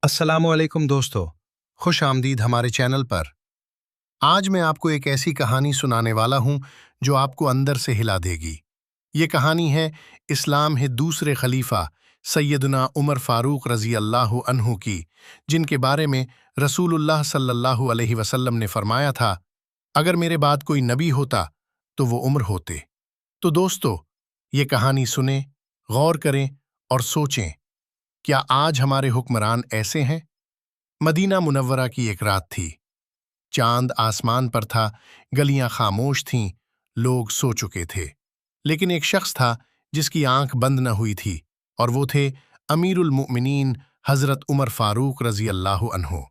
अस्सलाम वालेकुम दोस्तों, खुश आमदीद हमारे चैनल पर। आज मैं आपको एक ऐसी कहानी सुनाने वाला हूं जो आपको अंदर से हिला देगी। ये कहानी है इस्लाम के दूसरे खलीफा सैयदना उमर फारूक रज़ी अल्लाह अन्हु की, जिनके बारे में रसूलुल्लाह सल्लल्लाहु अलैहि वसल्लम ने फरमाया था, अगर मेरे बाद कोई नबी होता तो वो उमर होते। तो दोस्तों, ये कहानी सुने, गौर करें और सोचें, क्या आज हमारे हुक्मरान ऐसे हैं? मदीना मुनव्वरा की एक रात थी। चांद आसमान पर था, गलियां खामोश थीं, लोग सो चुके थे। लेकिन एक शख्स था जिसकी आंख बंद न हुई थी, और वो थे अमीरुल मुमिनीन हजरत उमर फारूक रजी अल्लाह अन्हु।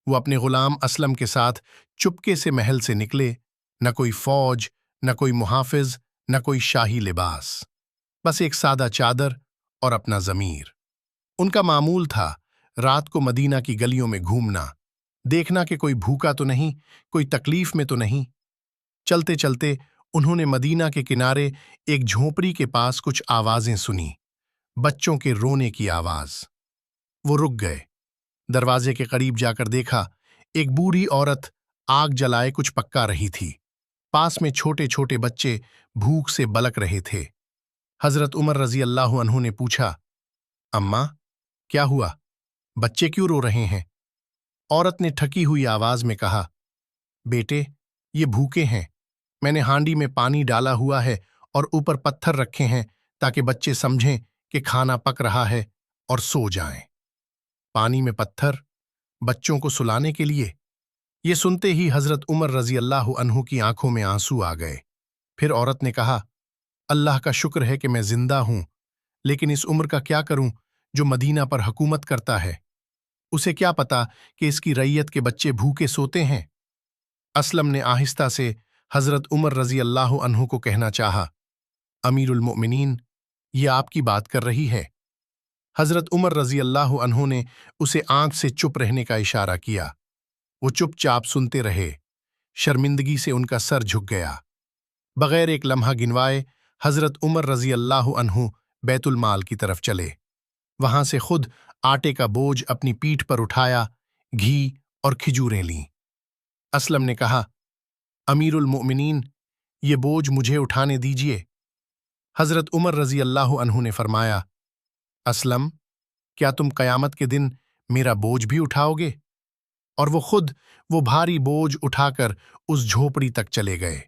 वो अपने गुलाम असलम के साथ चुपके से महल से निकले। न कोई फौज, न कोई मुहाफिज, न कोई शाही लिबास, बस एक सादा चादर और अपना जमीर। उनका मामूल था रात को मदीना की गलियों में घूमना, देखना कि कोई भूखा तो नहीं, कोई तकलीफ में तो नहीं। चलते चलते उन्होंने मदीना के किनारे एक झोपड़ी के पास कुछ आवाजें सुनी, बच्चों के रोने की आवाज। वो रुक गए। दरवाजे के करीब जाकर देखा, एक बूढ़ी औरत आग जलाए कुछ पक्का रही थी। पास में छोटे छोटे बच्चे भूख से बलक रहे थे। हजरत उमर रजी अल्लाह अन्हु ने पूछा, अम्मा, क्या हुआ? बच्चे क्यों रो रहे हैं? औरत ने ठकी हुई आवाज में कहा, बेटे, ये भूखे हैं। मैंने हांडी में पानी डाला हुआ है और ऊपर पत्थर रखे हैं ताकि बच्चे समझें कि खाना पक रहा है और सो जाएं। पानी में पत्थर, बच्चों को सुलाने के लिए? ये सुनते ही हजरत उमर रजी अल्लाह अन्हु की आंखों में आंसू आ गए। फिर औरत ने कहा, अल्लाह का शुक्र है कि मैं जिंदा हूं, लेकिन इस उम्र का क्या करूं जो मदीना पर हुकूमत करता है? उसे क्या पता कि इसकी रैयत के बच्चे भूखे सोते हैं। असलम ने आहिस्ता से हजरत उमर रजी अल्लाह अन्हु को कहना चाहा, अमीरुल मोमिनीन, ये आपकी बात कर रही है। हजरत उमर रजी अल्लाह अन्हु ने उसे आंख से चुप रहने का इशारा किया। वो चुपचाप सुनते रहे। शर्मिंदगी से उनका सर झुक गया। बगैर एक लम्हा गिनवाए हजरत उमर रजी अल्लाह अन्हु बैतुल माल की तरफ चले। वहां से खुद आटे का बोझ अपनी पीठ पर उठाया, घी और खिजूरें लीं। असलम ने कहा, अमीरुल मोमिनीन, ये बोझ मुझे उठाने दीजिए। हजरत उमर रजी अल्लाह अन्हु ने फरमाया, असलम, क्या तुम कयामत के दिन मेरा बोझ भी उठाओगे? और वो खुद वो भारी बोझ उठाकर उस झोपड़ी तक चले गए।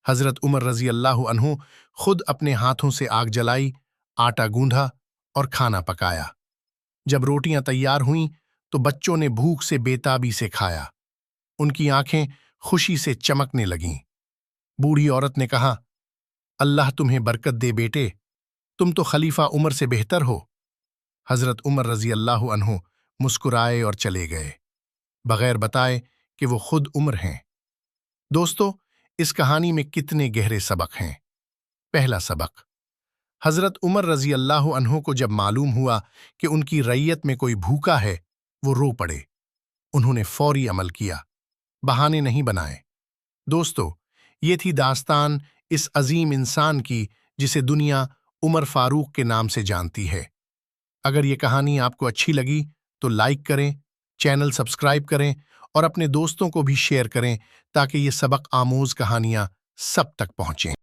हजरत उमर रजी अल्लाह अन्हु खुद अपने हाथों से आग जलाई, आटा गूंधा और खाना पकाया। जब रोटियां तैयार हुईं तो बच्चों ने भूख से बेताबी से खाया। उनकी आंखें खुशी से चमकने लगीं। बूढ़ी औरत ने कहा, अल्लाह तुम्हें बरकत दे बेटे, तुम तो खलीफा उमर से बेहतर हो। हजरत उमर रजी अल्लाह अन्हु मुस्कुराए और चले गए, बगैर बताए कि वो खुद उमर हैं। दोस्तों, इस कहानी में कितने गहरे सबक हैं। पहला सबक, हजरत उमर रजी अल्लाह अन्हु को जब मालूम हुआ कि उनकी रैयत में कोई भूखा है, वो रो पड़े। उन्होंने फौरी अमल किया, बहाने नहीं बनाए। दोस्तों, ये थी दास्तान इस अजीम इंसान की जिसे दुनिया उमर फारूक के नाम से जानती है। अगर ये कहानी आपको अच्छी लगी तो लाइक करें, चैनल सब्सक्राइब करें और अपने दोस्तों को भी शेयर करें ताकि ये सबक आमोज कहानियां सब तक पहुंचें।